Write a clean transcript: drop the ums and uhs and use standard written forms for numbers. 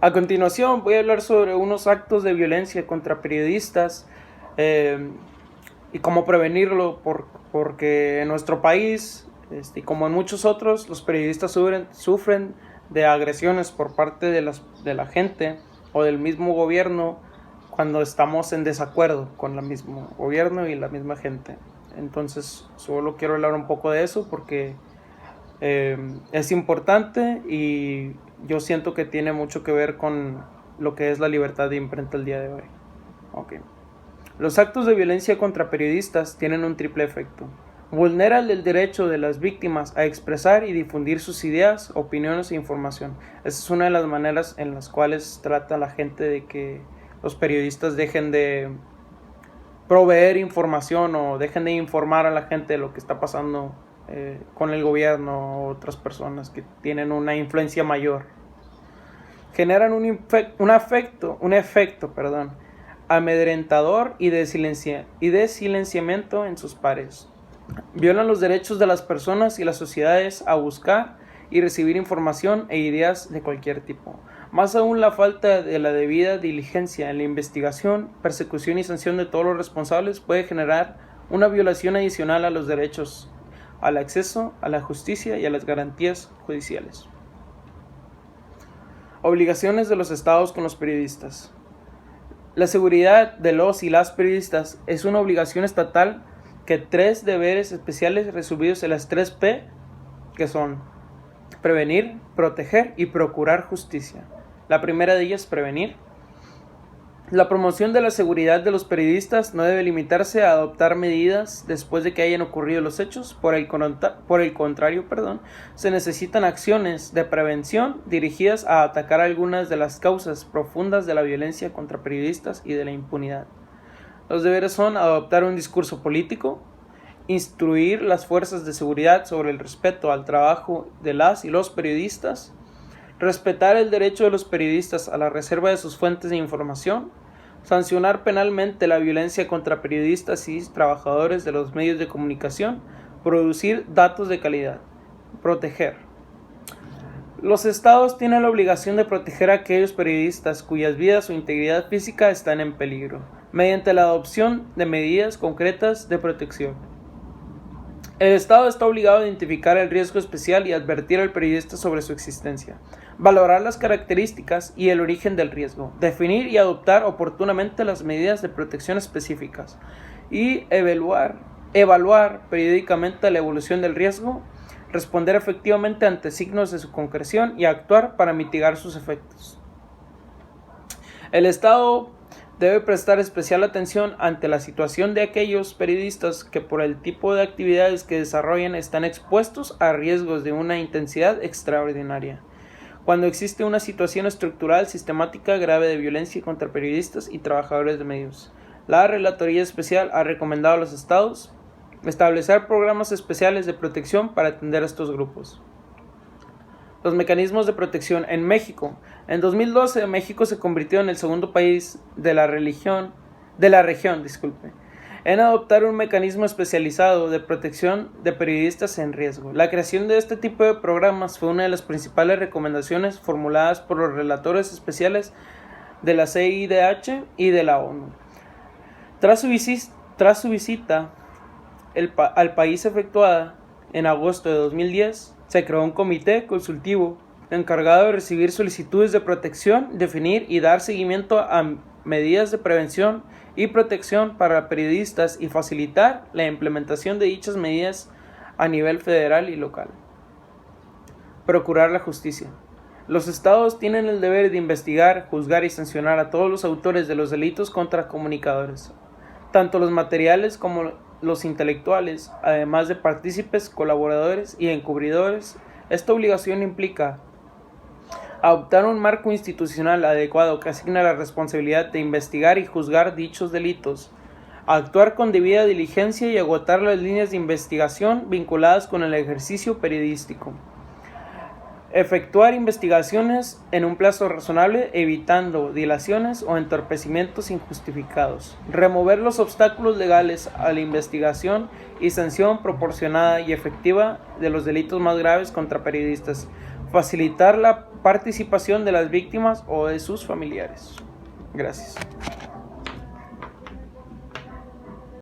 A continuación voy a hablar sobre unos actos de violencia contra periodistas y cómo prevenirlo, porque en nuestro país, y como en muchos otros, los periodistas sufren de agresiones por parte de la gente o del mismo gobierno cuando estamos en desacuerdo con el mismo gobierno y la misma gente. Entonces solo quiero hablar un poco de eso porque es importante y yo siento que tiene mucho que ver con lo que es la libertad de imprenta el día de hoy. Okay. Los actos de violencia contra periodistas tienen un triple efecto. Vulneran el derecho de las víctimas a expresar y difundir sus ideas, opiniones e información. Esa es una de las maneras en las cuales trata la gente de que los periodistas dejen de proveer información o dejen de informar a la gente de lo que está pasando con el gobierno o otras personas que tienen una influencia mayor. Generan un efecto amedrentador y de silenciamiento en sus pares. Violan los derechos de las personas y las sociedades a buscar y recibir información e ideas de cualquier tipo. Más aún, la falta de la debida diligencia en la investigación, persecución y sanción de todos los responsables puede generar una violación adicional a los derechos al acceso a la justicia y a las garantías judiciales. Obligaciones de los estados con los periodistas. La seguridad de los y las periodistas es una obligación estatal que 3 deberes especiales resumidos en las 3 P, que son prevenir, proteger y procurar justicia. La primera de ellas es prevenir. La promoción de la seguridad de los periodistas no debe limitarse a adoptar medidas después de que hayan ocurrido los hechos. Por el contrario, se necesitan acciones de prevención dirigidas a atacar algunas de las causas profundas de la violencia contra periodistas y de la impunidad. Los deberes son adoptar un discurso político, instruir las fuerzas de seguridad sobre el respeto al trabajo de las y los periodistas, respetar el derecho de los periodistas a la reserva de sus fuentes de información, sancionar penalmente la violencia contra periodistas y trabajadores de los medios de comunicación, producir datos de calidad, proteger. Los estados tienen la obligación de proteger a aquellos periodistas cuyas vidas o integridad física están en peligro, mediante la adopción de medidas concretas de protección. El Estado está obligado a identificar el riesgo especial y advertir al periodista sobre su existencia, valorar las características y el origen del riesgo, definir y adoptar oportunamente las medidas de protección específicas y evaluar periódicamente la evolución del riesgo, responder efectivamente ante signos de su concreción y actuar para mitigar sus efectos. El Estado debe prestar especial atención ante la situación de aquellos periodistas que por el tipo de actividades que desarrollan están expuestos a riesgos de una intensidad extraordinaria. Cuando existe una situación estructural sistemática grave de violencia contra periodistas y trabajadores de medios, la Relatoría Especial ha recomendado a los estados establecer programas especiales de protección para atender a estos grupos. Los mecanismos de protección en México. En 2012, México se convirtió en el segundo país de la región en adoptar un mecanismo especializado de protección de periodistas en riesgo. La creación de este tipo de programas fue una de las principales recomendaciones formuladas por los relatores especiales de la CIDH y de la ONU. Tras su visita al país efectuada en agosto de 2010, se creó un comité consultivo encargado de recibir solicitudes de protección, definir y dar seguimiento a medidas de prevención y protección para periodistas y facilitar la implementación de dichas medidas a nivel federal y local. Procurar la justicia. Los estados tienen el deber de investigar, juzgar y sancionar a todos los autores de los delitos contra comunicadores, tanto los materiales como los intelectuales, además de partícipes, colaboradores y encubridores. Esta obligación implica adoptar un marco institucional adecuado que asigna la responsabilidad de investigar y juzgar dichos delitos, actuar con debida diligencia y agotar las líneas de investigación vinculadas con el ejercicio periodístico, efectuar investigaciones en un plazo razonable, evitando dilaciones o entorpecimientos injustificados, remover los obstáculos legales a la investigación y sanción proporcionada y efectiva de los delitos más graves contra periodistas, facilitar la participación de las víctimas o de sus familiares. Gracias.